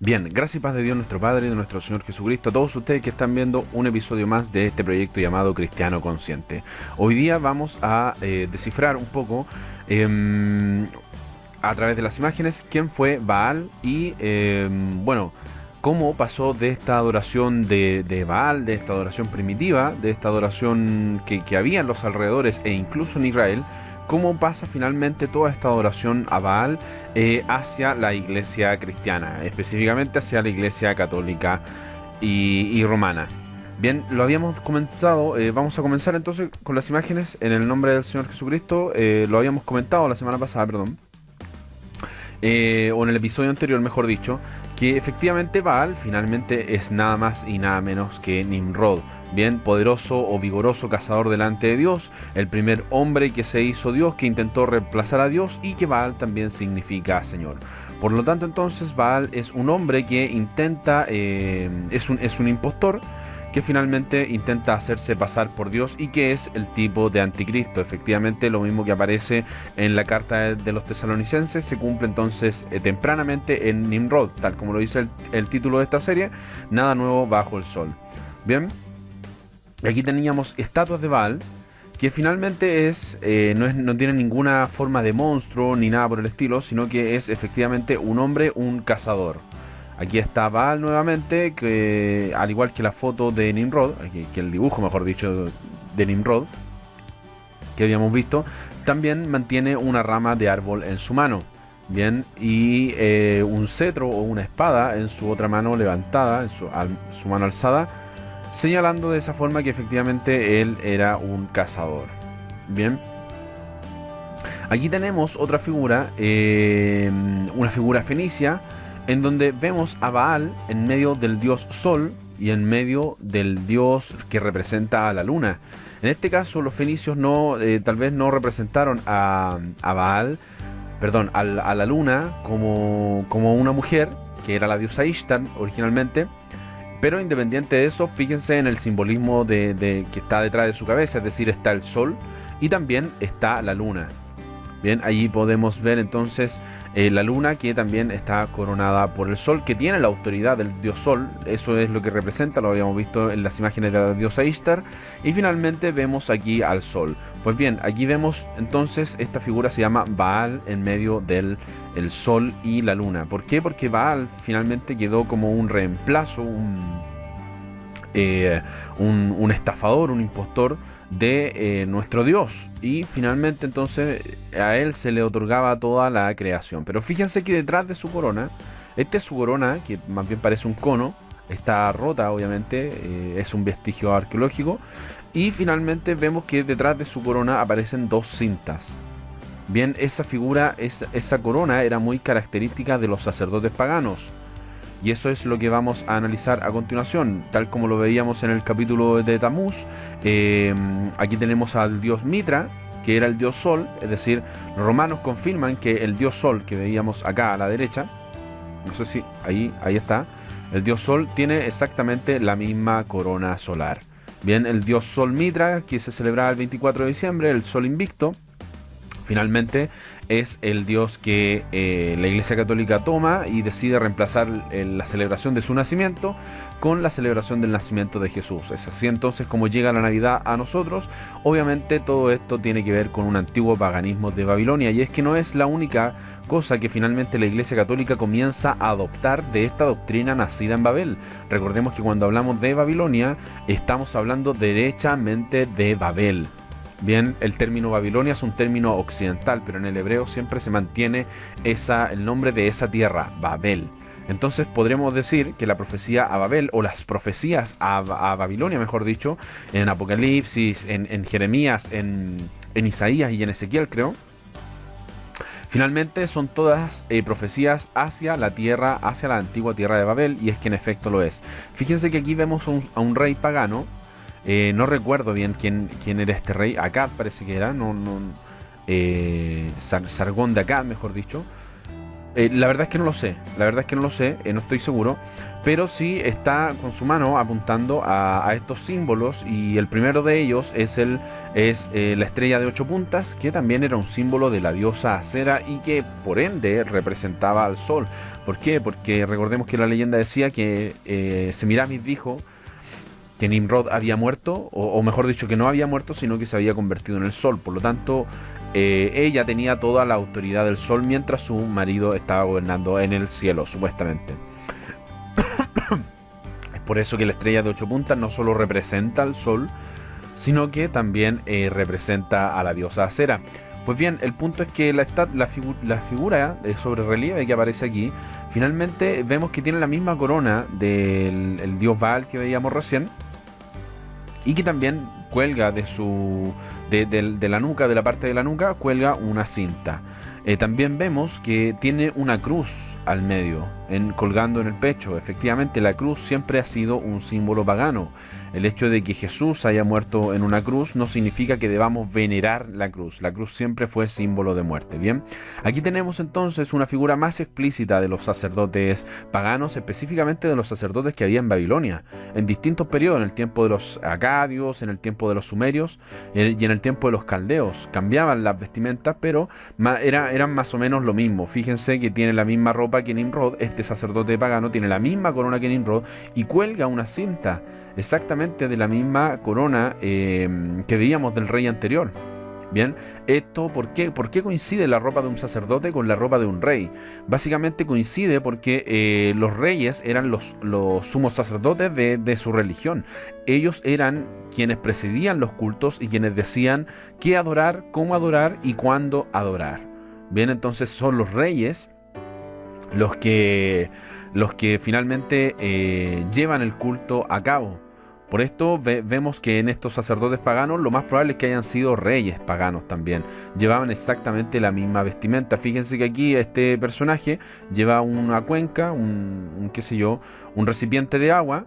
Bien, gracias y paz de Dios nuestro Padre y de nuestro Señor Jesucristo, a todos ustedes que están viendo un episodio más de este proyecto llamado Cristiano Consciente. Hoy día vamos a descifrar un poco a través de las imágenes quién fue Baal y cómo pasó de esta adoración de Baal, de esta adoración primitiva, de esta adoración que había en los alrededores e incluso en Israel, cómo pasa finalmente toda esta adoración a Baal hacia la iglesia cristiana, específicamente hacia la iglesia católica y romana. Bien, lo habíamos comentado, vamos a comenzar entonces con las imágenes en el nombre del Señor Jesucristo. Lo habíamos comentado la semana pasada, perdón, o en el episodio anterior, mejor dicho, que efectivamente Baal finalmente es nada más y nada menos que Nimrod. Bien, poderoso o vigoroso cazador delante de Dios, el primer hombre que se hizo Dios, que intentó reemplazar a Dios, y que Baal también significa Señor. Por lo tanto, entonces, Baal es un hombre que intenta, es un impostor, que finalmente intenta hacerse pasar por Dios y que es el tipo de anticristo. Efectivamente, lo mismo que aparece en la carta de los tesalonicenses se cumple entonces tempranamente en Nimrod, tal como lo dice el título de esta serie, nada nuevo bajo el sol. Bien. Aquí teníamos estatuas de Baal, que finalmente no tiene ninguna forma de monstruo ni nada por el estilo, sino que es efectivamente un hombre, un cazador. Aquí está Baal nuevamente, que al igual que la foto de Nimrod, que el dibujo, mejor dicho, de Nimrod, que habíamos visto, también mantiene una rama de árbol en su mano. Bien, y un cetro o una espada en su otra mano levantada, en su mano alzada, señalando de esa forma que efectivamente él era un cazador. Bien. Aquí tenemos otra figura, una figura fenicia, en donde vemos a Baal en medio del dios Sol y en medio del dios que representa a la luna. En este caso los fenicios tal vez no representaron a Baal, perdón, a la luna como una mujer, que era la diosa Ishtar originalmente. Pero independiente de eso, fíjense en el simbolismo que está detrás de su cabeza, es decir, está el sol y también está la luna. Bien, allí podemos ver entonces la luna, que también está coronada por el sol, que tiene la autoridad del dios sol. Eso es lo que representa, lo habíamos visto en las imágenes de la diosa Ishtar. Y finalmente vemos aquí al sol. Pues bien, aquí vemos entonces esta figura se llama Baal en medio del sol y la luna. ¿Por qué? Porque Baal finalmente quedó como un reemplazo, un estafador, un impostor de nuestro Dios, y finalmente entonces a él se le otorgaba toda la creación. Pero fíjense que detrás de su corona, esta es su corona, que más bien parece un cono, está rota obviamente, es un vestigio arqueológico, y finalmente vemos que detrás de su corona aparecen dos cintas. Bien, esa figura, esa corona era muy característica de los sacerdotes paganos. Y eso es lo que vamos a analizar a continuación, tal como lo veíamos en el capítulo de Tamuz. Aquí tenemos al dios Mitra, que era el dios Sol, es decir, los romanos confirman que el dios Sol que veíamos acá a la derecha, no sé si ahí está, el dios Sol tiene exactamente la misma corona solar. Bien, el dios Sol Mitra, que se celebraba el 24 de diciembre, el Sol Invicto, finalmente es el dios que la Iglesia Católica toma y decide reemplazar la celebración de su nacimiento con la celebración del nacimiento de Jesús. Es así entonces como llega la Navidad a nosotros. Obviamente todo esto tiene que ver con un antiguo paganismo de Babilonia, y es que no es la única cosa que finalmente la Iglesia Católica comienza a adoptar de esta doctrina nacida en Babel. Recordemos que cuando hablamos de Babilonia estamos hablando derechamente de Babel. Bien, el término Babilonia es un término occidental, pero en el hebreo siempre se mantiene el nombre de esa tierra, Babel. Entonces podremos decir que la profecía a Babel, o las profecías a Babilonia, mejor dicho, en Apocalipsis, en Jeremías, en Isaías y en Ezequiel, creo, finalmente son todas profecías hacia la tierra, hacia la antigua tierra de Babel, y es que en efecto lo es. Fíjense que aquí vemos a un rey pagano. No recuerdo bien quién era este rey. Akkad parece que era, Sargón de Akkad, mejor dicho. La verdad es que no lo sé, no estoy seguro, pero sí está con su mano apuntando a estos símbolos, y el primero de ellos es la estrella de 8 puntas, que también era un símbolo de la diosa Acera y que por ende representaba al sol. ¿Por qué? Porque recordemos que la leyenda decía que Semiramis dijo que Nimrod había muerto, o mejor dicho, que no había muerto, sino que se había convertido en el sol. Por lo tanto, ella tenía toda la autoridad del sol mientras su marido estaba gobernando en el cielo, supuestamente. Es por eso que la estrella de 8 puntas no solo representa al sol, sino que también representa a la diosa Acera. Pues bien, el punto es que la figura sobre relieve que aparece aquí, finalmente vemos que tiene la misma corona del dios Baal que veíamos recién, y que también cuelga de la nuca, de la parte de la nuca, cuelga una cinta. También vemos que tiene una cruz al medio, colgando en el pecho. Efectivamente, la cruz siempre ha sido un símbolo pagano. El hecho de que Jesús haya muerto en una cruz no significa que debamos venerar la cruz. La cruz siempre fue símbolo de muerte. Bien, aquí tenemos entonces una figura más explícita de los sacerdotes paganos, específicamente de los sacerdotes que había en Babilonia, en distintos periodos, en el tiempo de los acadios, en el tiempo de los sumerios y en el tiempo de los caldeos. Cambiaban las vestimentas, pero eran más o menos lo mismo. Fíjense que tiene la misma ropa que Nimrod. Este sacerdote pagano tiene la misma corona que Nimrod y cuelga una cinta exactamente de la misma corona que veíamos del rey anterior. Bien, esto ¿por qué coincide la ropa de un sacerdote con la ropa de un rey? Básicamente coincide porque los reyes eran los sumos sacerdotes de su religión. Ellos eran quienes presidían los cultos y quienes decían qué adorar, cómo adorar y cuándo adorar. Bien, entonces son los reyes los que finalmente llevan el culto a cabo. Por esto vemos que en estos sacerdotes paganos lo más probable es que hayan sido reyes paganos también. Llevaban exactamente la misma vestimenta. Fíjense que aquí este personaje lleva una cuenca, un recipiente de agua,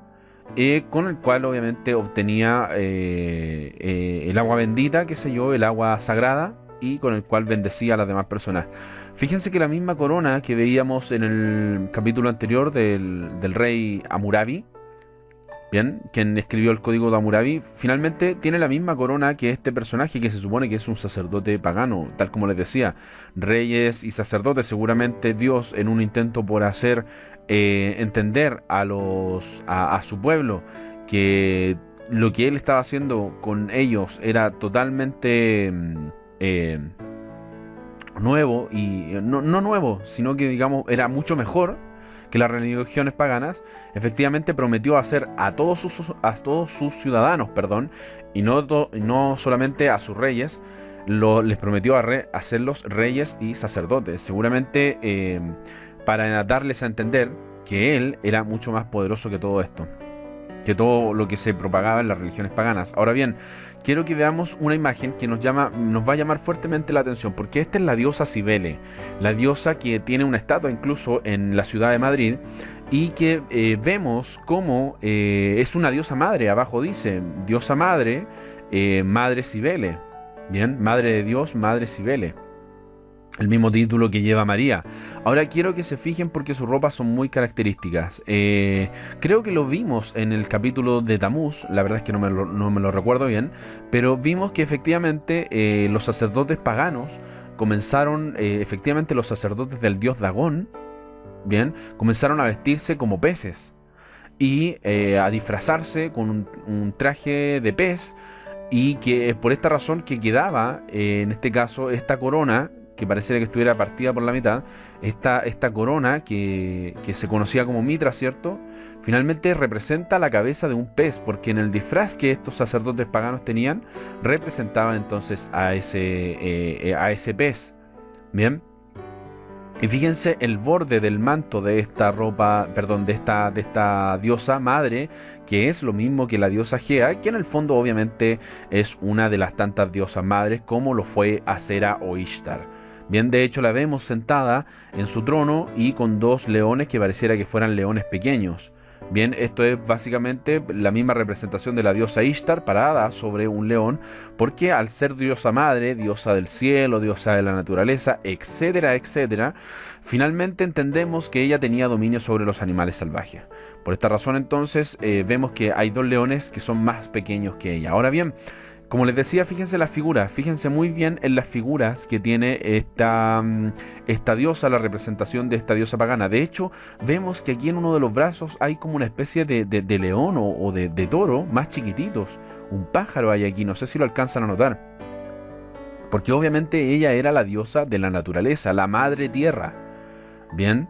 con el cual obviamente obtenía el agua bendita, el agua sagrada, y con el cual bendecía a las demás personas. Fíjense que la misma corona que veíamos en el capítulo anterior del rey Hammurabi, bien, quien escribió el código de Hammurabi, finalmente tiene la misma corona que este personaje que se supone que es un sacerdote pagano. Tal como les decía, reyes y sacerdotes, seguramente Dios, en un intento por hacer entender a su pueblo que lo que él estaba haciendo con ellos era totalmente nuevo, y no nuevo, sino que digamos era mucho mejor que las religiones paganas, efectivamente prometió hacer a todos sus ciudadanos, y no solamente a sus reyes, les prometió hacerlos reyes y sacerdotes, seguramente para darles a entender que él era mucho más poderoso que todo esto, que todo lo que se propagaba en las religiones paganas. Ahora bien, quiero que veamos una imagen que nos va a llamar fuertemente la atención, porque esta es la diosa Cibele, la diosa que tiene una estatua incluso en la ciudad de Madrid, y que vemos como es una diosa madre. Abajo dice, diosa madre, madre Cibele. Bien, madre de Dios, madre Cibele. El mismo título que lleva María. Ahora quiero que se fijen porque sus ropas son muy características. Creo que lo vimos en el capítulo de Tamuz. La verdad es que no me lo recuerdo bien. Pero vimos que efectivamente los sacerdotes paganos comenzaron, efectivamente los sacerdotes del dios Dagón, bien, comenzaron a vestirse como peces y a disfrazarse con un traje de pez. Y que es por esta razón que quedaba, en este caso, esta corona, que pareciera que estuviera partida por la mitad, esta corona que se conocía como mitra, ¿cierto? Finalmente representa la cabeza de un pez, porque en el disfraz que estos sacerdotes paganos tenían, representaban entonces a ese pez. Bien. Y fíjense el borde del manto de esta ropa, de esta diosa madre, que es lo mismo que la diosa Gea, que en el fondo obviamente es una de las tantas diosas madres como lo fue Acera o Ishtar. Bien, de hecho la vemos sentada en su trono y con dos leones que pareciera que fueran leones pequeños. Bien, esto es básicamente la misma representación de la diosa Ishtar parada sobre un león, porque al ser diosa madre, diosa del cielo, diosa de la naturaleza, etcétera, etcétera, finalmente entendemos que ella tenía dominio sobre los animales salvajes. Por esta razón entonces vemos que hay dos leones que son más pequeños que ella. Ahora bien, como les decía, fíjense las figuras, fíjense muy bien en las figuras que tiene esta diosa, la representación de esta diosa pagana. De hecho, vemos que aquí en uno de los brazos hay como una especie de león o de toro más chiquititos. Un pájaro hay aquí, no sé si lo alcanzan a notar. Porque obviamente ella era la diosa de la naturaleza, la madre tierra. Bien.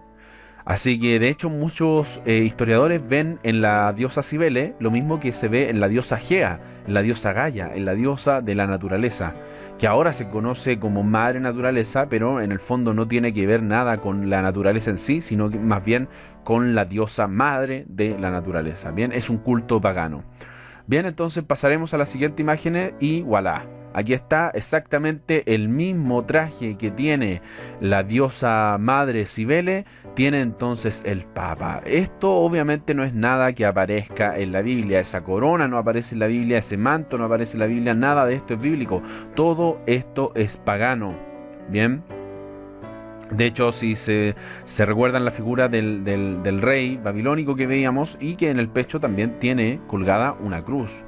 Así que de hecho muchos historiadores ven en la diosa Cibele lo mismo que se ve en la diosa Gea, en la diosa Gaia, en la diosa de la naturaleza, que ahora se conoce como madre naturaleza, pero en el fondo no tiene que ver nada con la naturaleza en sí, sino que más bien con la diosa madre de la naturaleza. Bien, es un culto pagano. Bien, entonces pasaremos a la siguiente imagen y voilà. Aquí está exactamente el mismo traje que tiene la diosa madre Cibele, tiene entonces el Papa. Esto obviamente no es nada que aparezca en la Biblia, esa corona no aparece en la Biblia, ese manto no aparece en la Biblia, nada de esto es bíblico, todo esto es pagano. Bien. De hecho, si se recuerdan la figura del rey babilónico que veíamos y que en el pecho también tiene colgada una cruz.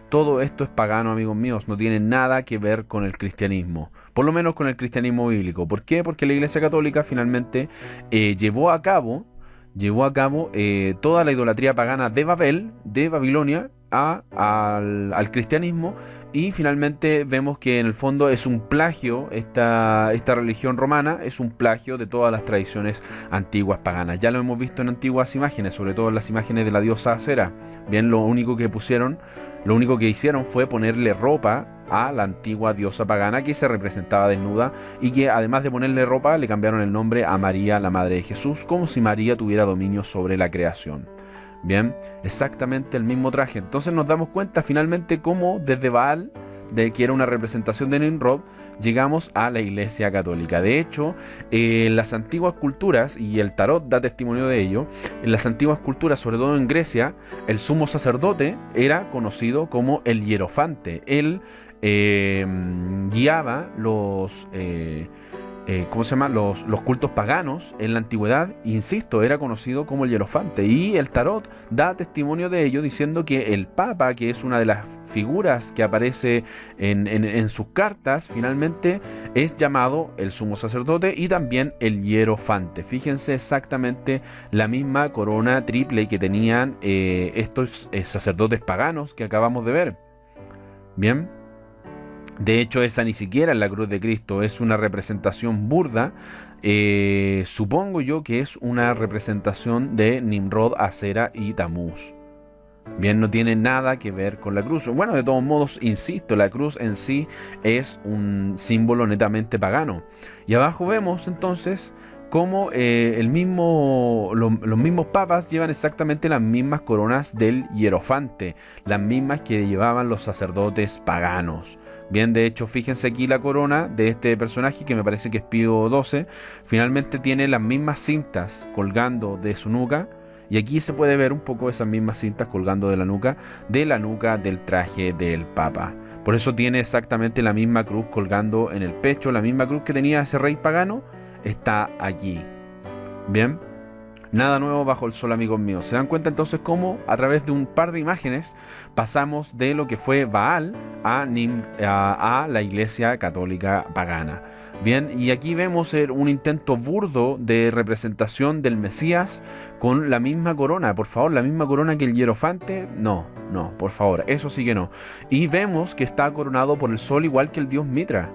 Todo esto es pagano, amigos míos, no tiene nada que ver con el cristianismo, por lo menos con el cristianismo bíblico. ¿Por qué? Porque la Iglesia Católica finalmente llevó a cabo toda la idolatría pagana de Babel, de Babilonia, al cristianismo, y finalmente vemos que en el fondo es un plagio, esta religión romana es un plagio de todas las tradiciones antiguas paganas. Ya lo hemos visto en antiguas imágenes, sobre todo en las imágenes de la diosa Acera. Bien, lo único que hicieron fue ponerle ropa a la antigua diosa pagana que se representaba desnuda y que además de ponerle ropa le cambiaron el nombre a María, la madre de Jesús, como si María tuviera dominio sobre la creación. Bien, exactamente el mismo traje. Entonces nos damos cuenta finalmente cómo desde Baal, que era una representación de Nimrod, llegamos a la Iglesia Católica. De hecho, en las antiguas culturas, y el tarot da testimonio de ello, en las antiguas culturas, sobre todo en Grecia, el sumo sacerdote era conocido como el hierofante. Él guiaba los cultos paganos en la antigüedad. Insisto, era conocido como el hierofante, y el tarot da testimonio de ello diciendo que el Papa, que es una de las figuras que aparece en sus cartas, finalmente es llamado el sumo sacerdote y también el hierofante. Fíjense exactamente la misma corona triple que tenían estos sacerdotes paganos que acabamos de ver. Bien. De hecho, esa ni siquiera es la cruz de Cristo, es una representación burda. Supongo yo que es una representación de Nimrod, Acera y Tamuz. Bien, no tiene nada que ver con la cruz. Bueno, de todos modos, insisto, la cruz en sí es un símbolo netamente pagano. Y abajo vemos entonces cómo los mismos papas llevan exactamente las mismas coronas del hierofante, las mismas que llevaban los sacerdotes paganos. Bien, de hecho, fíjense aquí la corona de este personaje, que me parece que es Pío XII, finalmente tiene las mismas cintas colgando de su nuca, y aquí se puede ver un poco esas mismas cintas colgando de la nuca del traje del Papa. Por eso tiene exactamente la misma cruz colgando en el pecho, la misma cruz que tenía ese rey pagano, está allí. Bien. Nada nuevo bajo el sol, amigos míos. ¿Se dan cuenta entonces cómo a través de un par de imágenes pasamos de lo que fue Baal a la Iglesia Católica pagana? Bien, y aquí vemos un intento burdo de representación del Mesías con la misma corona. Por favor, la misma corona que el hierofante. No, por favor, eso sí que no. Y vemos que está coronado por el sol igual que el dios Mitra.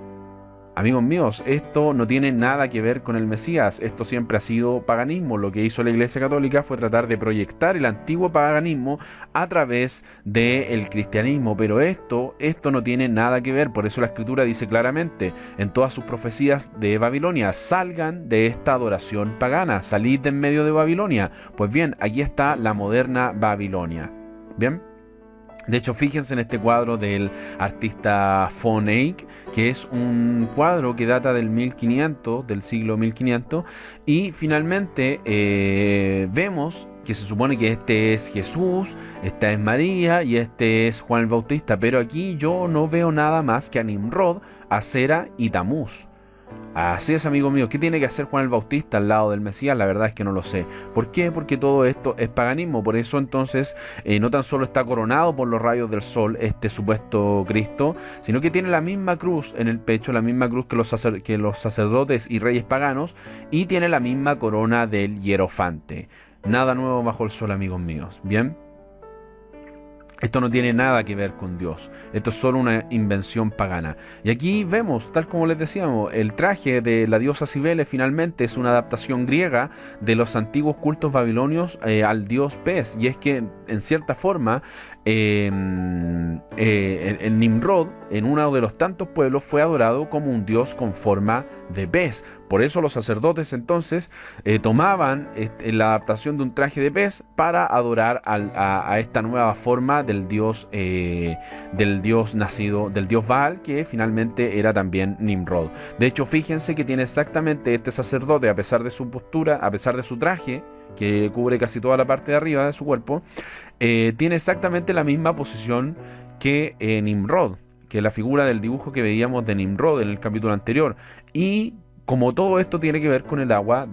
Amigos míos, esto no tiene nada que ver con el Mesías, esto siempre ha sido paganismo. Lo que hizo la Iglesia Católica fue tratar de proyectar el antiguo paganismo a través del cristianismo, pero esto no tiene nada que ver. Por eso la Escritura dice claramente en todas sus profecías de Babilonia: salgan de esta adoración pagana, salid de en medio de Babilonia. Pues bien, aquí está la moderna Babilonia. Bien. De hecho, fíjense en este cuadro del artista von Eyck, que es un cuadro que data del 1500, del siglo 1500, y finalmente vemos que se supone que este es Jesús, esta es María y este es Juan el Bautista, pero aquí yo no veo nada más que a Nimrod, Acera y Tamuz. Así es, amigo mío. ¿Qué tiene que hacer Juan el Bautista al lado del Mesías? La verdad es que no lo sé. ¿Por qué? Porque todo esto es paganismo. Por eso entonces no tan solo está coronado por los rayos del sol este supuesto Cristo, sino que tiene la misma cruz en el pecho, la misma cruz que los sacerdotes y reyes paganos, y tiene la misma corona del hierofante. Nada nuevo bajo el sol, amigos míos. ¿Bien? Esto no tiene nada que ver con Dios. Esto es solo una invención pagana. Y aquí vemos, tal como les decíamos, el traje de la diosa Cibele finalmente es una adaptación griega de los antiguos cultos babilonios al dios pez. Y es que, en cierta forma, el Nimrod, en uno de los tantos pueblos, fue adorado como un dios con forma de pez. Por eso los sacerdotes entonces tomaban la adaptación de un traje de pez para adorar a esta nueva forma del dios nacido, del dios Baal, que finalmente era también Nimrod. De hecho, fíjense que tiene exactamente este sacerdote, a pesar de su postura, a pesar de su traje, que cubre casi toda la parte de arriba de su cuerpo, tiene exactamente la misma posición que Nimrod, que la figura del dibujo que veíamos de Nimrod en el capítulo anterior. Y como todo esto tiene que ver con el agua,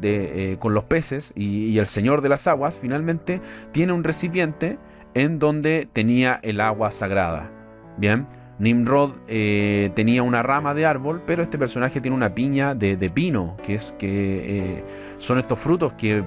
con los peces y el señor de las aguas, finalmente tiene un recipiente en donde tenía el agua sagrada. Bien, Nimrod tenía una rama de árbol, pero este personaje tiene una piña de pino, que son estos frutos que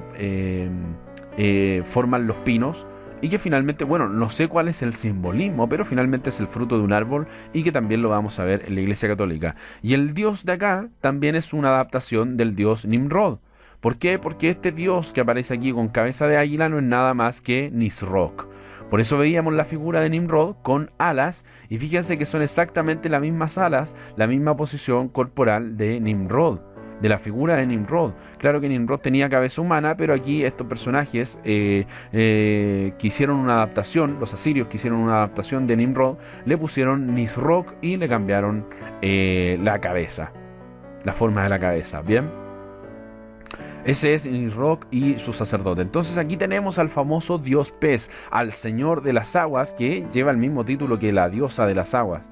forman los pinos, y que finalmente, bueno, no sé cuál es el simbolismo, pero finalmente es el fruto de un árbol, y que también lo vamos a ver en la Iglesia Católica. Y el dios de acá también es una adaptación del dios Nimrod. ¿Por qué? Porque este dios que aparece aquí con cabeza de águila no es nada más que Nisroch. Por eso veíamos la figura de Nimrod con alas, y fíjense que son exactamente las mismas alas, la misma posición corporal de Nimrod, de la figura de Nimrod. Claro que Nimrod tenía cabeza humana, pero aquí estos personajes que hicieron una adaptación, los asirios que hicieron una adaptación de Nimrod, le pusieron Nisroch y le cambiaron la cabeza, la forma de la cabeza. Bien, ese es Nisroch y su sacerdote. Entonces aquí tenemos al famoso dios pez, al señor de las aguas, que lleva el mismo título que la diosa de las aguas,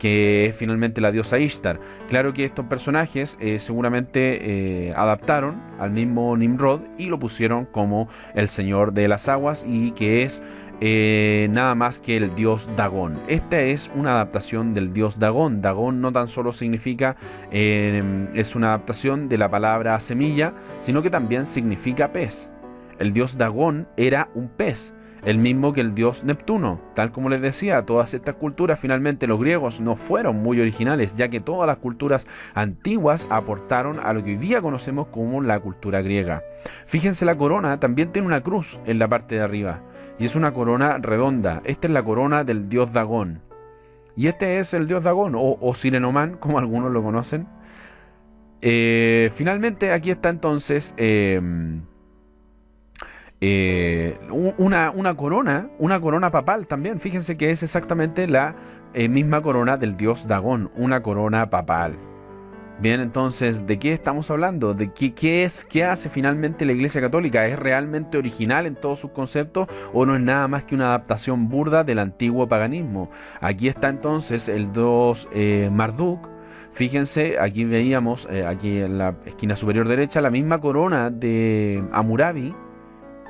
que es finalmente la diosa Ishtar. Claro que estos personajes seguramente adaptaron al mismo Nimrod y lo pusieron como el señor de las aguas, y que es nada más que el dios Dagón. Esta es una adaptación del dios Dagón. Dagón no tan solo significa, es una adaptación de la palabra semilla, sino que también significa pez. El dios Dagón era un pez, el mismo que el dios Neptuno. Tal como les decía, todas estas culturas, finalmente los griegos no fueron muy originales, ya que todas las culturas antiguas aportaron a lo que hoy día conocemos como la cultura griega. Fíjense, la corona también tiene una cruz en la parte de arriba, y es una corona redonda. Esta es la corona del dios Dagón, y este es el dios Dagón, o Sirenoman, como algunos lo conocen. Finalmente aquí está entonces una corona papal también. Fíjense que es exactamente la misma corona del dios Dagón, una corona papal. Bien, entonces, ¿de qué estamos hablando? ¿De qué hace finalmente la Iglesia Católica? ¿Es realmente original en todos sus conceptos, o no es nada más que una adaptación burda del antiguo paganismo? Aquí está entonces el dios Marduk. Fíjense, aquí veíamos, aquí en la esquina superior derecha, la misma corona de Hammurabi.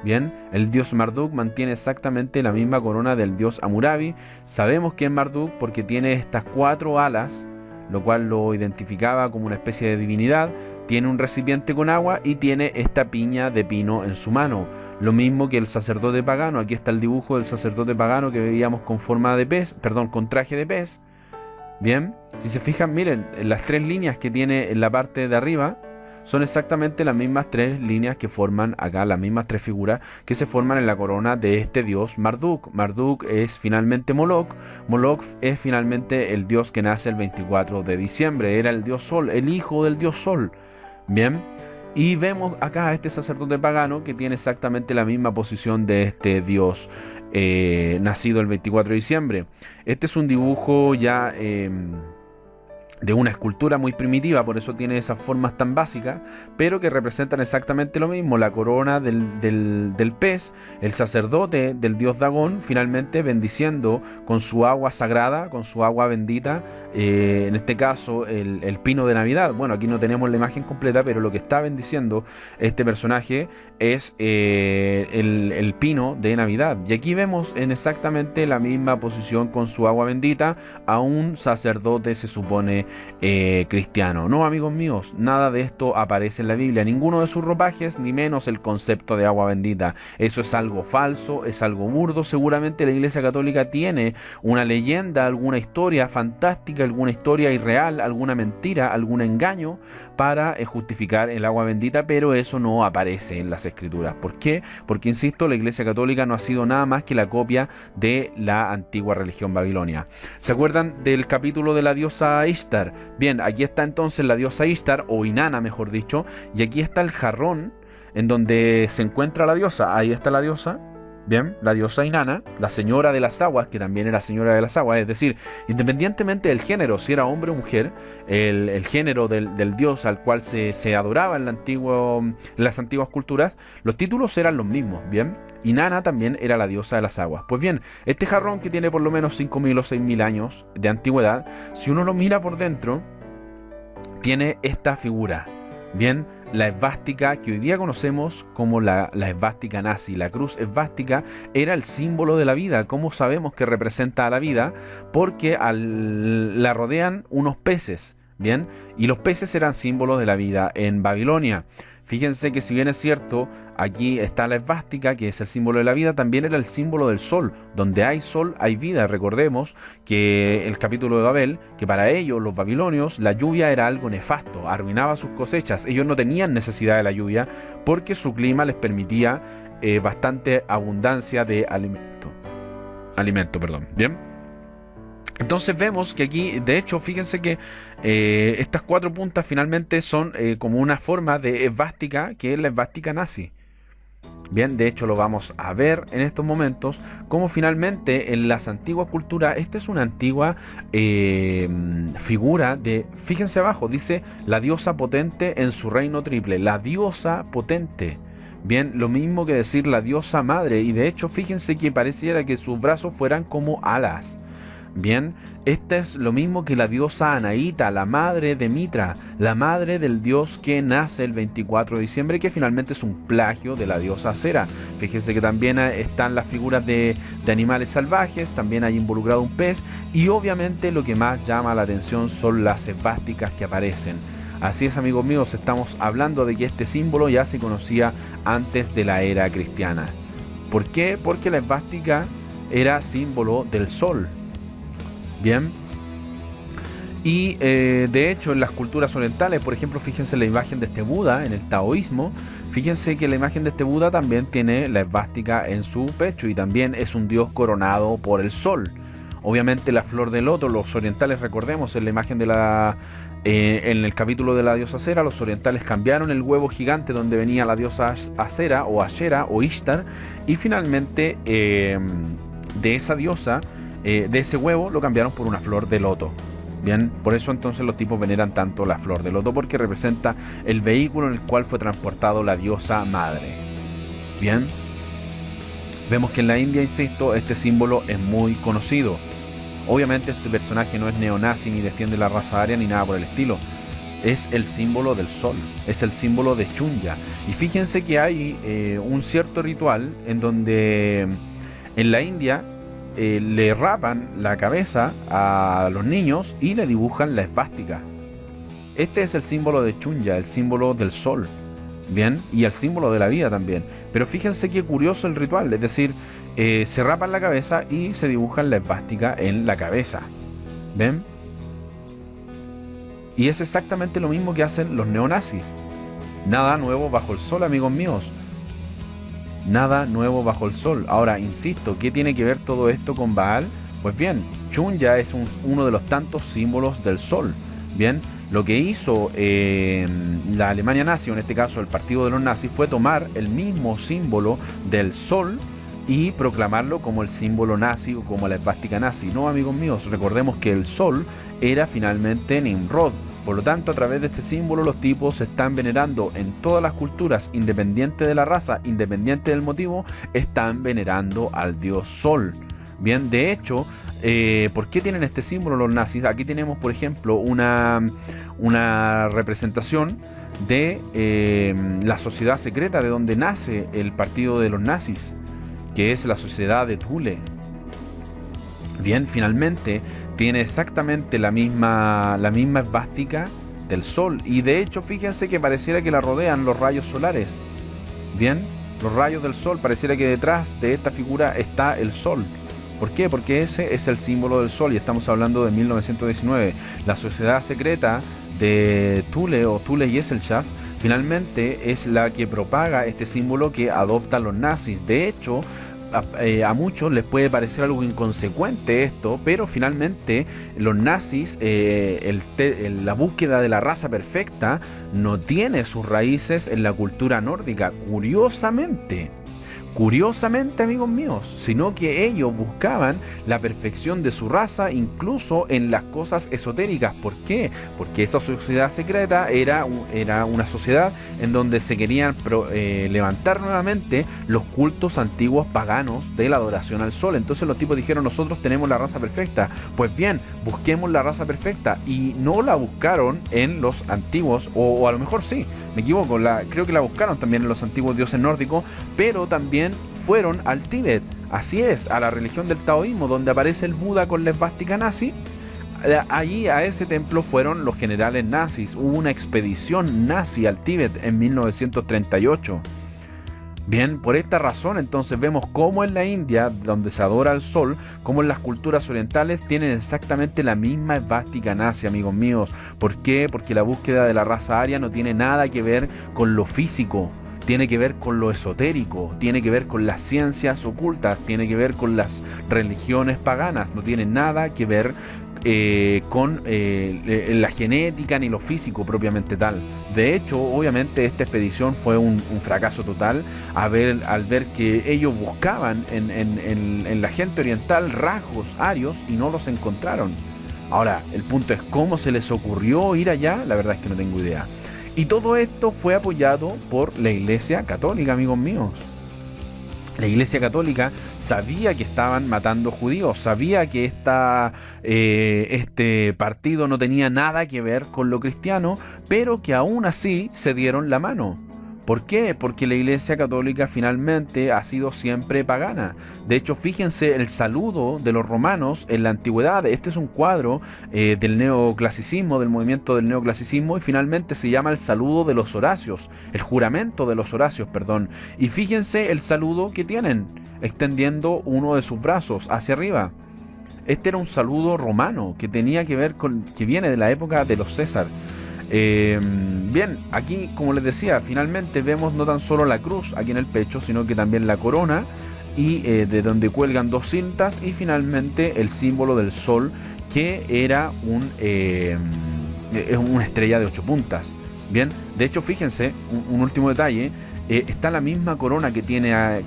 Bien, el dios Marduk mantiene exactamente la misma corona del dios Hammurabi. Sabemos que es Marduk porque tiene estas 4 alas, lo cual lo identificaba como una especie de divinidad. Tiene un recipiente con agua y tiene esta piña de pino en su mano. Lo mismo que el sacerdote pagano. Aquí está el dibujo del sacerdote pagano que veíamos con forma de pez, perdón, con traje de pez. Bien, si se fijan, miren, las 3 líneas que tiene en la parte de arriba son exactamente las mismas 3 líneas que forman acá, las mismas 3 figuras que se forman en la corona de este dios Marduk. Marduk es finalmente Moloch. Moloch es finalmente el dios que nace el 24 de diciembre. Era el dios Sol, el hijo del dios Sol. Bien, Y vemos acá a este sacerdote pagano que tiene exactamente la misma posición de este dios nacido el 24 de diciembre. Este es un dibujo ya de una escultura muy primitiva, por eso tiene esas formas tan básicas, pero que representan exactamente lo mismo: la corona del pez, el sacerdote del dios Dagón, finalmente bendiciendo con su agua sagrada, con su agua bendita, en este caso el pino de Navidad. Bueno, aquí no tenemos la imagen completa, pero lo que está bendiciendo este personaje es el pino de Navidad. Y aquí vemos en exactamente la misma posición con su agua bendita a un sacerdote, se supone, cristiano. No, amigos míos, nada de esto aparece en la Biblia, ninguno de sus ropajes, ni menos el concepto de agua bendita. Eso es algo falso, es algo burdo. Seguramente la Iglesia Católica tiene una leyenda, alguna historia fantástica, alguna historia irreal, alguna mentira, algún engaño para justificar el agua bendita, pero eso no aparece en las Escrituras. ¿Por qué? Porque, insisto, la Iglesia Católica no ha sido nada más que la copia de la antigua religión babilonia. ¿Se acuerdan del capítulo de la diosa Ishtar? Bien, aquí está entonces la diosa Ishtar, o Inanna mejor dicho, y aquí está el jarrón en donde se encuentra la diosa. Ahí está la diosa. Bien, la diosa Inanna, la señora de las aguas, que también era señora de las aguas, es decir, independientemente del género, si era hombre o mujer, el género del dios al cual se adoraba en las antiguas culturas, los títulos eran los mismos. Bien, Inanna también era la diosa de las aguas. Pues bien, este jarrón, que tiene por lo menos 5.000 o 6.000 años de antigüedad, si uno lo mira por dentro, tiene esta figura. Bien, la esvástica que hoy día conocemos como la esvástica nazi. La cruz esvástica era el símbolo de la vida. ¿Cómo sabemos que representa a la vida? Porque la rodean unos peces, ¿bien? Y los peces eran símbolos de la vida en Babilonia. Fíjense que, si bien es cierto, aquí está la esvástica, que es el símbolo de la vida, también era el símbolo del sol. Donde hay sol hay vida. Recordemos que el capítulo de Babel, que para ellos, los babilonios, la lluvia era algo nefasto, arruinaba sus cosechas. Ellos no tenían necesidad de la lluvia porque su clima les permitía bastante abundancia de alimento. Bien. Entonces vemos que aquí, de hecho, fíjense que estas 4 puntas finalmente son como una forma de esvástica, que es la esvástica nazi. Bien, de hecho lo vamos a ver en estos momentos, como finalmente en las antiguas culturas, esta es una antigua figura de, fíjense abajo, dice la diosa potente en su reino triple, la diosa potente. Bien, lo mismo que decir la diosa madre, y de hecho fíjense que pareciera que sus brazos fueran como alas. Bien, esta es lo mismo que la diosa Anaíta, la madre de Mitra, la madre del dios que nace el 24 de diciembre, que finalmente es un plagio de la diosa Acera. Fíjense que también están las figuras de animales salvajes, también hay involucrado un pez, y obviamente lo que más llama la atención son las esvásticas que aparecen. Así es, amigos míos, estamos hablando de que este símbolo ya se conocía antes de la era cristiana. ¿Por qué? Porque la esvástica era símbolo del sol. Bien, y de hecho en las culturas orientales, por ejemplo, fíjense la imagen de este Buda en el taoísmo. Fíjense que la imagen de este Buda también tiene la esvástica en su pecho, y también es un dios coronado por el sol. Obviamente la flor de loto, los orientales, recordemos, en la imagen de en el capítulo de la diosa Acera, los orientales cambiaron el huevo gigante donde venía la diosa Acera o Ashera o Ishtar, y finalmente de esa diosa, de ese huevo, lo cambiaron por una flor de loto. Bien, por eso entonces los tipos veneran tanto la flor de loto, porque representa el vehículo en el cual fue transportado la diosa madre. Bien, vemos que en la India, insisto, este símbolo es muy conocido. Obviamente este personaje no es neonazi ni defiende la raza aria ni nada por el estilo. Es el símbolo del sol, es el símbolo de Chunya. Y fíjense que hay un cierto ritual en donde en la India le rapan la cabeza a los niños y le dibujan la esvástica. Este es el símbolo de Chunya, el símbolo del sol. Bien, y el símbolo de la vida también. Pero fíjense qué curioso el ritual, es decir, se rapan la cabeza y se dibujan la esvástica en la cabeza. ¿Ven? Y es exactamente lo mismo que hacen los neonazis. Nada nuevo bajo el sol, amigos míos. Nada nuevo bajo el sol. Ahora, insisto, ¿qué tiene que ver todo esto con Baal? Pues bien, Chunya es uno de los tantos símbolos del sol. Bien, lo que hizo la Alemania nazi, o en este caso el partido de los nazis, fue tomar el mismo símbolo del sol y proclamarlo como el símbolo nazi o como la esvástica nazi. No, amigos míos, recordemos que el sol era finalmente Nimrod. Por lo tanto, a través de este símbolo los tipos se están venerando en todas las culturas, independiente de la raza, independiente del motivo, están venerando al dios sol. Bien, de hecho, ¿por qué tienen este símbolo los nazis? Aquí tenemos, por ejemplo, una representación de la sociedad secreta de donde nace el partido de los nazis, que es la sociedad de Thule. Bien, finalmente tiene exactamente la misma esvástica del sol, y de hecho fíjense que pareciera que la rodean los rayos solares. Bien, los rayos del sol, pareciera que detrás de esta figura está el sol. ¿Por qué? Porque ese es el símbolo del sol y estamos hablando de 1919. La sociedad secreta de Thule o Thule Gesellschaft finalmente es la que propaga este símbolo que adoptan los nazis. De hecho, a muchos les puede parecer algo inconsecuente esto, pero finalmente los nazis, la búsqueda de la raza perfecta no tiene sus raíces en la cultura nórdica, curiosamente, amigos míos, sino que ellos buscaban la perfección de su raza incluso en las cosas esotéricas. ¿Por qué? Porque esa sociedad secreta era una sociedad en donde se querían levantar nuevamente los cultos antiguos paganos de la adoración al sol. Entonces los tipos dijeron: nosotros tenemos la raza perfecta. Pues bien, busquemos la raza perfecta, y no la buscaron en los antiguos, o a lo mejor sí, me equivoco, creo que la buscaron también en los antiguos dioses nórdicos, pero también fueron al Tíbet, así es, a la religión del taoísmo, donde aparece el Buda con la esvástica nazi. Allí a ese templo fueron los generales nazis. Hubo una expedición nazi al Tíbet en 1938. Bien, por esta razón entonces vemos cómo en la India, donde se adora al sol, como en las culturas orientales tienen exactamente la misma esvástica nazi, amigos míos. ¿Por qué? Porque la búsqueda de la raza aria no tiene nada que ver con lo físico, tiene que ver con lo esotérico, tiene que ver con las ciencias ocultas, tiene que ver con las religiones paganas, no tiene nada que ver con la genética ni lo físico propiamente tal. De hecho, obviamente esta expedición fue un fracaso total al ver que ellos buscaban en la gente oriental rasgos arios y no los encontraron. Ahora, el punto es cómo se les ocurrió ir allá, la verdad es que no tengo idea. Y todo esto fue apoyado por la Iglesia Católica, amigos míos. La Iglesia Católica sabía que estaban matando judíos, sabía que este partido no tenía nada que ver con lo cristiano, pero que aún así se dieron la mano. ¿Por qué? Porque la Iglesia Católica finalmente ha sido siempre pagana. De hecho, fíjense el saludo de los romanos en la antigüedad. Este es un cuadro del neoclasicismo, del movimiento del neoclasicismo, y finalmente se llama el saludo de los Horacios, el juramento de los Horacios, perdón. Y fíjense el saludo que tienen, extendiendo uno de sus brazos hacia arriba. Este era un saludo romano que tenía que ver que viene de la época de los César. Bien, aquí, como les decía, finalmente vemos no tan solo la cruz aquí en el pecho, sino que también la corona, y de donde cuelgan dos cintas, y finalmente el símbolo del sol, que era una estrella de 8 puntas. Bien, de hecho, fíjense, un último detalle. Está la misma corona que tenía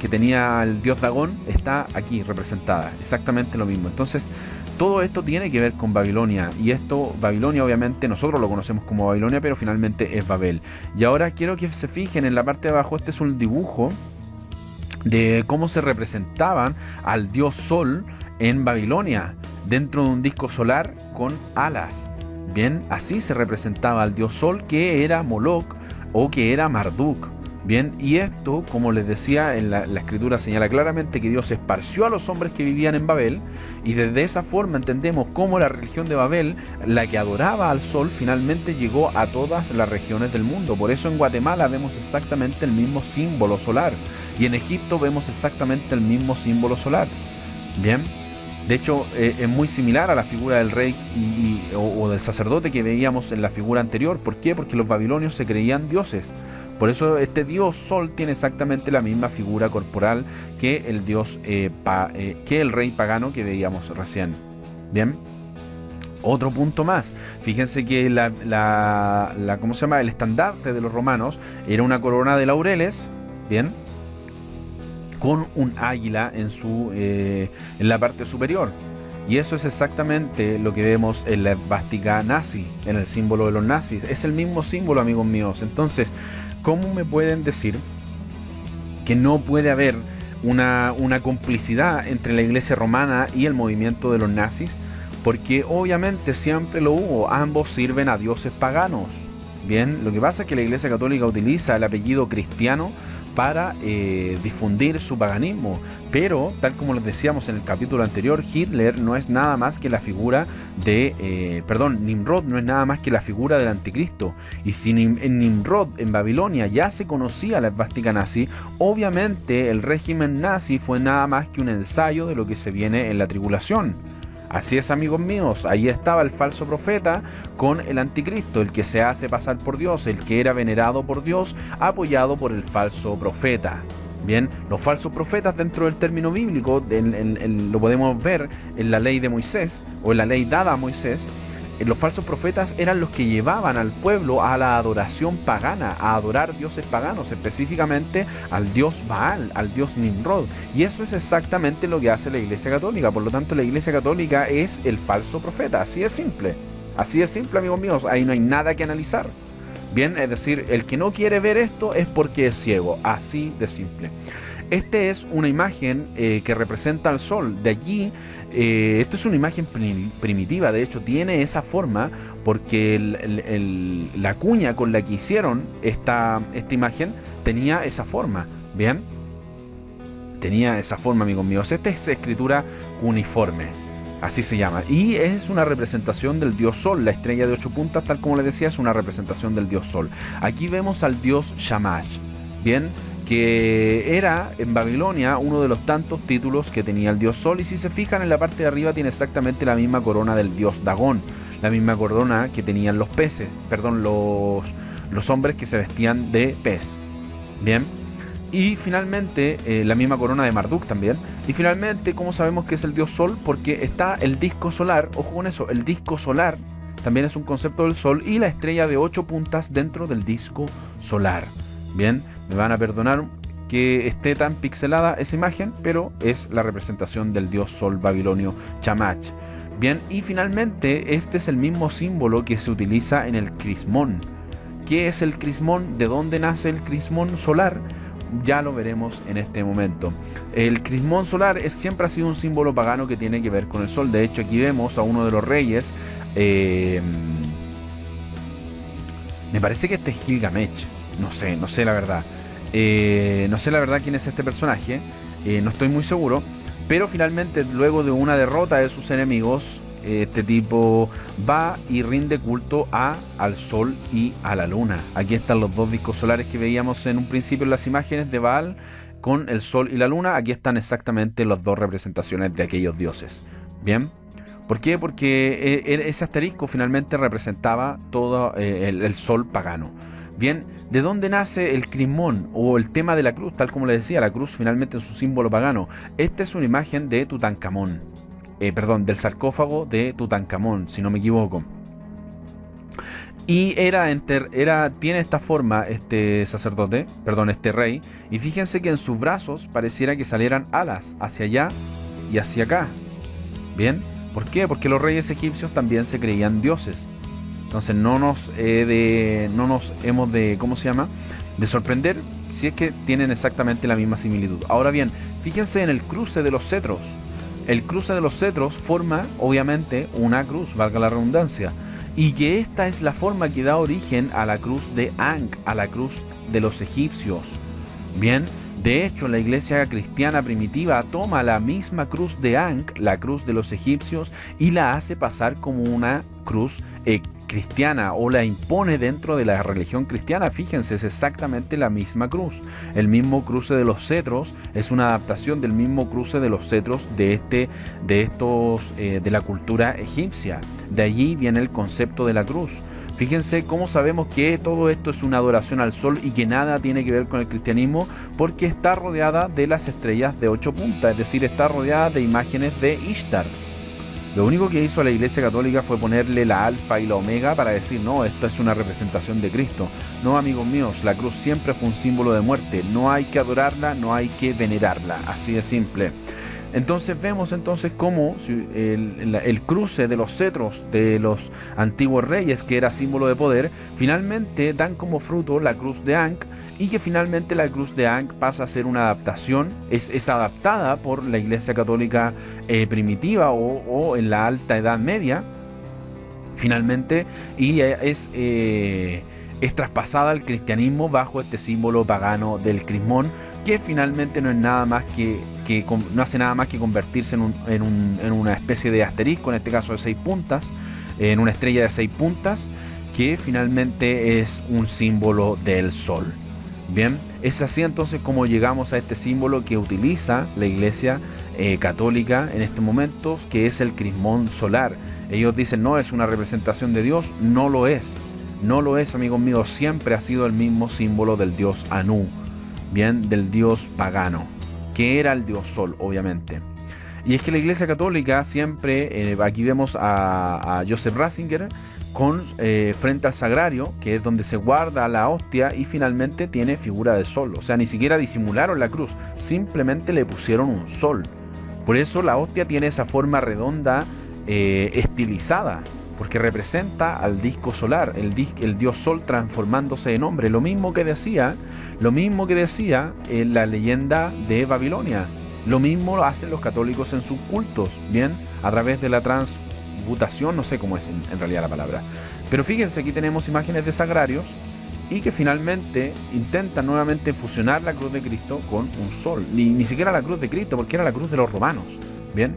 el dios Dagón, está aquí representada, exactamente lo mismo. Entonces, todo esto tiene que ver con Babilonia, y Babilonia obviamente nosotros lo conocemos como Babilonia, pero finalmente es Babel. Y ahora quiero que se fijen en la parte de abajo. Este es un dibujo de cómo se representaban al dios Sol en Babilonia, dentro de un disco solar con alas. Bien, así se representaba al dios Sol, que era Moloch o que era Marduk. Bien, y esto, como les decía, en la escritura señala claramente que Dios esparció a los hombres que vivían en Babel, y desde esa forma entendemos cómo la religión de Babel, la que adoraba al sol, finalmente llegó a todas las regiones del mundo. Por eso en Guatemala vemos exactamente el mismo símbolo solar, y en Egipto vemos exactamente el mismo símbolo solar. Bien, de hecho es muy similar a la figura del rey o del sacerdote que veíamos en la figura anterior. ¿Por qué? Porque los babilonios se creían dioses. Por eso este dios Sol tiene exactamente la misma figura corporal que el rey pagano que veíamos recién. Bien, Otro punto más, fíjense que ¿cómo se llama? El estandarte de los romanos era una corona de laureles, bien, con un águila en la parte superior. Y eso es exactamente lo que vemos en la esvástica nazi, en el símbolo de los nazis. Es el mismo símbolo, amigos míos. Entonces, ¿cómo me pueden decir que no puede haber una complicidad entre la iglesia romana y el movimiento de los nazis? Porque obviamente siempre lo hubo, ambos sirven a dioses paganos. Bien, lo que pasa es que la Iglesia Católica utiliza el apellido cristiano para difundir su paganismo, pero tal como les decíamos en el capítulo anterior, Hitler no es nada más que la figura Nimrod no es nada más que la figura del anticristo. Y si en Nimrod, en Babilonia, ya se conocía la esvástica nazi, obviamente el régimen nazi fue nada más que un ensayo de lo que se viene en la tribulación. Así es, amigos míos, ahí estaba el falso profeta con el anticristo, el que se hace pasar por Dios, el que era venerado por Dios, apoyado por el falso profeta. Bien, los falsos profetas dentro del término bíblico lo podemos ver en la ley de Moisés o en la ley dada a Moisés. Los falsos profetas eran los que llevaban al pueblo a la adoración pagana, a adorar dioses paganos, específicamente al dios Baal, al dios Nimrod. Y eso es exactamente lo que hace la Iglesia Católica. Por lo tanto, la Iglesia Católica es el falso profeta. Así es simple. Así es simple, amigos míos. Ahí no hay nada que analizar. Bien, es decir, el que no quiere ver esto es porque es ciego. Así de simple. Esta es una imagen que representa al sol. De allí, esto es una imagen primitiva. De hecho, tiene esa forma porque la cuña con la que hicieron esta imagen tenía esa forma. Bien, tenía esa forma, amigos míos. Esta es escritura cuneiforme, así se llama. Y es una representación del dios Sol. La estrella de 8 puntas, tal como les decía, es una representación del dios Sol. Aquí vemos al dios Shamash. Bien, que era en Babilonia uno de los tantos títulos que tenía el dios Sol, y si se fijan en la parte de arriba tiene exactamente la misma corona del dios Dagón, la misma corona que tenían los peces, los hombres que se vestían de pez. Bien, y finalmente la misma corona de Marduk también. Y finalmente, ¿cómo sabemos que es el dios Sol? Porque está el disco solar, ojo con eso, el disco solar también es un concepto del Sol, y la estrella de 8 puntas dentro del disco solar. Bien, me van a perdonar que esté tan pixelada esa imagen, pero es la representación del dios Sol babilonio Shamash. Bien, y finalmente este es el mismo símbolo que se utiliza en el crismón. ¿Qué es el crismón? ¿De dónde nace el crismón solar? Ya lo veremos en este momento. El crismón solar siempre ha sido un símbolo pagano que tiene que ver con el sol. De hecho, aquí vemos a uno de los reyes. Me parece que este es Gilgamesh. No sé la verdad. No sé la verdad quién es este personaje. No estoy muy seguro. Pero finalmente, luego de una derrota de sus enemigos, este tipo va y rinde culto al sol y a la luna. Aquí están los dos discos solares que veíamos en un principio en las imágenes de Baal con el sol y la luna. Aquí están exactamente las dos representaciones de aquellos dioses. Bien. ¿Por qué? Porque ese asterisco finalmente representaba todo el sol pagano. Bien, ¿de dónde nace el crismón o el tema de la cruz? Tal como les decía, la cruz finalmente es un símbolo pagano. Esta es una imagen de Tutankamón. Del sarcófago de Tutankamón, si no me equivoco. Y tiene esta forma este rey. Y fíjense que en sus brazos pareciera que salieran alas hacia allá y hacia acá. Bien, ¿por qué? Porque los reyes egipcios también se creían dioses. Entonces no nos hemos de, ¿cómo se llama?, de sorprender si es que tienen exactamente la misma similitud. Ahora bien, fíjense en el cruce de los cetros. El cruce de los cetros forma, obviamente, una cruz, valga la redundancia. Y que esta es la forma que da origen a la cruz de Ankh, a la cruz de los egipcios. Bien, de hecho, la iglesia cristiana primitiva toma la misma cruz de Ankh, la cruz de los egipcios, y la hace pasar como una cruz cristiana, o la impone dentro de la religión cristiana. Fíjense, es exactamente la misma cruz. El mismo cruce de los cetros es una adaptación del mismo cruce de los cetros de la cultura egipcia. De allí viene el concepto de la cruz. Fíjense cómo sabemos que todo esto es una adoración al sol y que nada tiene que ver con el cristianismo, porque está rodeada de las estrellas de 8 puntas, es decir, está rodeada de imágenes de Ishtar. Lo único que hizo la Iglesia Católica fue ponerle la alfa y la omega para decir, no, esto es una representación de Cristo. No, amigos míos, la cruz siempre fue un símbolo de muerte. No hay que adorarla, no hay que venerarla. Así de simple. Entonces vemos cómo el cruce de los cetros de los antiguos reyes, que era símbolo de poder, finalmente dan como fruto la cruz de Ankh, y que finalmente la cruz de Ankh pasa a ser una adaptación, es adaptada por la Iglesia Católica primitiva o en la Alta Edad Media, finalmente, y es traspasada al cristianismo bajo este símbolo pagano del crismón, que finalmente no es nada más no hace nada más que convertirse en una especie de asterisco, en este caso de 6 puntas, en una estrella de 6 puntas, que finalmente es un símbolo del sol. Bien, es así entonces como llegamos a este símbolo que utiliza la Iglesia Católica en estos momentos, que es el crismón solar. Ellos dicen, no es una representación de Dios. No lo es. No lo es, amigos míos. Siempre ha sido el mismo símbolo del dios Anu, bien, del dios pagano, que era el dios sol, obviamente. Y es que la Iglesia Católica siempre, aquí vemos a Joseph Ratzinger frente al sagrario, que es donde se guarda la hostia, y finalmente tiene figura de sol. O sea, ni siquiera disimularon la cruz, simplemente le pusieron un sol. Por eso la hostia tiene esa forma redonda, estilizada, porque representa al disco solar, el dios sol transformándose en hombre. Lo mismo que decía en la leyenda de Babilonia. Lo mismo lo hacen los católicos en sus cultos, bien, a través de la transmutación, no sé cómo es en realidad la palabra. Pero fíjense, aquí tenemos imágenes de sagrarios y que finalmente intentan nuevamente fusionar la cruz de Cristo con un sol. Ni siquiera la cruz de Cristo, porque era la cruz de los romanos, bien.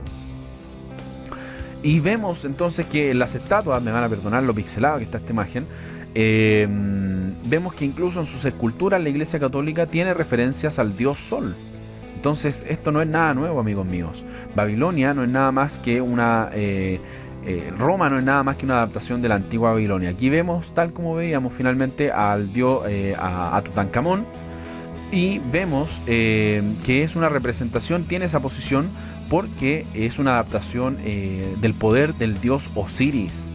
Y vemos entonces que en las estatuas, me van a perdonar lo pixelado que está esta imagen, vemos que incluso en sus esculturas la Iglesia Católica tiene referencias al dios sol. Entonces esto no es nada nuevo, amigos míos. Babilonia no es nada más que Roma no es nada más que una adaptación de la antigua Babilonia. Aquí vemos, tal como veíamos finalmente, al dios a Tutankamón, y vemos que es una representación, tiene esa posición porque es una adaptación del poder del dios Osiris.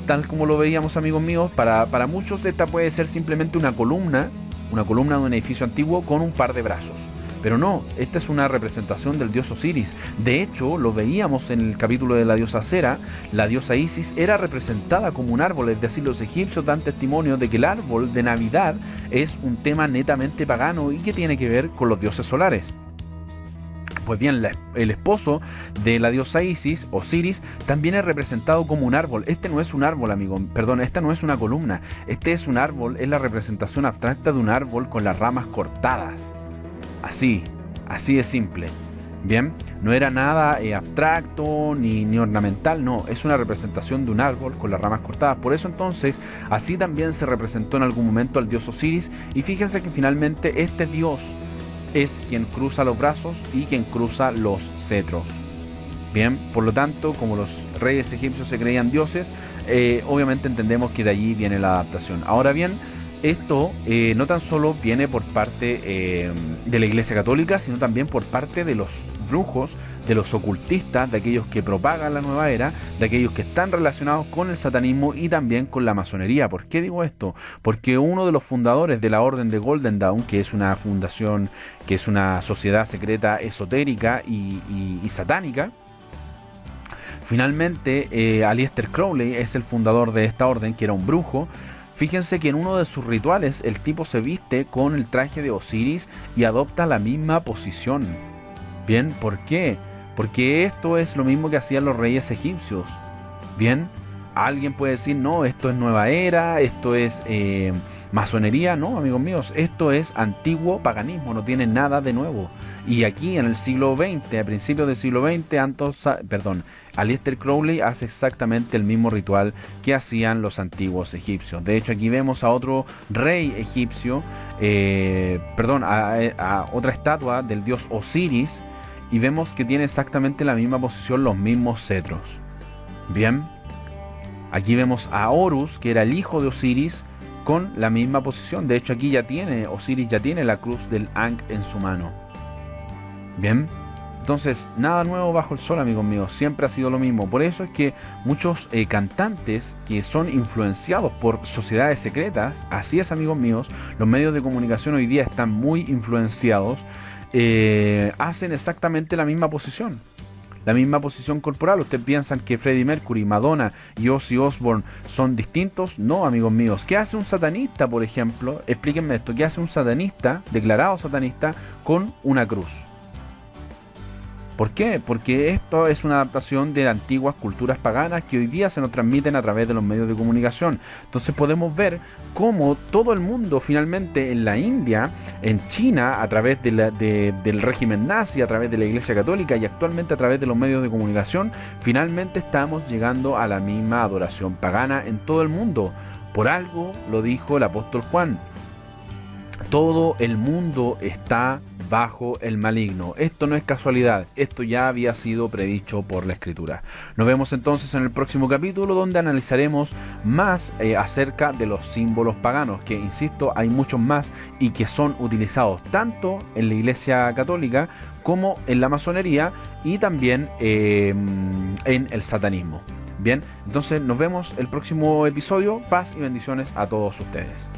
Tal como lo veíamos, amigos míos, para muchos esta puede ser simplemente una columna de un edificio antiguo con un par de brazos. Pero no, esta es una representación del dios Osiris. De hecho, lo veíamos en el capítulo de la diosa Sera. La diosa Isis era representada como un árbol, es decir, los egipcios dan testimonio de que el árbol de Navidad es un tema netamente pagano y que tiene que ver con los dioses solares. Pues bien, el esposo de la diosa Isis, Osiris, también es representado como un árbol. Este no es un árbol, amigo, perdón, esta no es una columna. Este es un árbol, es la representación abstracta de un árbol con las ramas cortadas. Así de simple. Bien, no era nada abstracto ni ornamental, no, es una representación de un árbol con las ramas cortadas. Por eso entonces, así también se representó en algún momento al dios Osiris. Y fíjense que finalmente este dios es quien cruza los brazos y quien cruza los cetros. Bien, por lo tanto, como los reyes egipcios se creían dioses, obviamente entendemos que de allí viene la adaptación. Ahora bien, esto no tan solo viene por parte de la Iglesia Católica, sino también por parte de los brujos, de los ocultistas, de aquellos que propagan la nueva era, de aquellos que están relacionados con el satanismo y también con la masonería. ¿Por qué digo esto? Porque uno de los fundadores de la Orden de Golden Dawn, que es una fundación, que es una sociedad secreta esotérica y satánica, finalmente Aleister Crowley es el fundador de esta orden, que era un brujo. Fíjense que en uno de sus rituales el tipo se viste con el traje de Osiris y adopta la misma posición. Bien, ¿por qué? Porque esto es lo mismo que hacían los reyes egipcios. Bien, alguien puede decir, no, esto es nueva era, esto es masonería. No, amigos míos, esto es antiguo paganismo, no tiene nada de nuevo. Y aquí en el siglo XX, a principios del siglo XX, Aleister Crowley hace exactamente el mismo ritual que hacían los antiguos egipcios. De hecho, aquí vemos a otro rey egipcio, a otra estatua del dios Osiris, y vemos que tiene exactamente la misma posición, los mismos cetros. Bien, aquí vemos a Horus, que era el hijo de Osiris, con la misma posición. De hecho, aquí Osiris ya tiene la cruz del Ankh en su mano. Bien, Entonces, nada nuevo bajo el sol, amigos míos, siempre ha sido lo mismo. Por eso es que muchos cantantes que son influenciados por sociedades secretas, así es, amigos míos, los medios de comunicación hoy día están muy influenciados, hacen exactamente la misma posición. La misma posición corporal. ¿Ustedes piensan que Freddie Mercury, Madonna y Ozzy Osbourne son distintos? No, amigos míos. ¿Qué hace un satanista, por ejemplo? Explíquenme esto. ¿Qué hace un satanista, declarado satanista, con una cruz? ¿Por qué? Porque esto es una adaptación de antiguas culturas paganas que hoy día se nos transmiten a través de los medios de comunicación. Entonces podemos ver cómo todo el mundo finalmente en la India, en China, a través del régimen nazi, a través de la Iglesia Católica y actualmente a través de los medios de comunicación, finalmente estamos llegando a la misma adoración pagana en todo el mundo. Por algo lo dijo el apóstol Juan. Todo el mundo está bajo el maligno. Esto no es casualidad, esto ya había sido predicho por la Escritura. Nos vemos entonces en el próximo capítulo, donde analizaremos más acerca de los símbolos paganos, que insisto, hay muchos más y que son utilizados tanto en la Iglesia Católica como en la masonería y también en el satanismo. Bien, entonces nos vemos el próximo episodio. Paz y bendiciones a todos ustedes.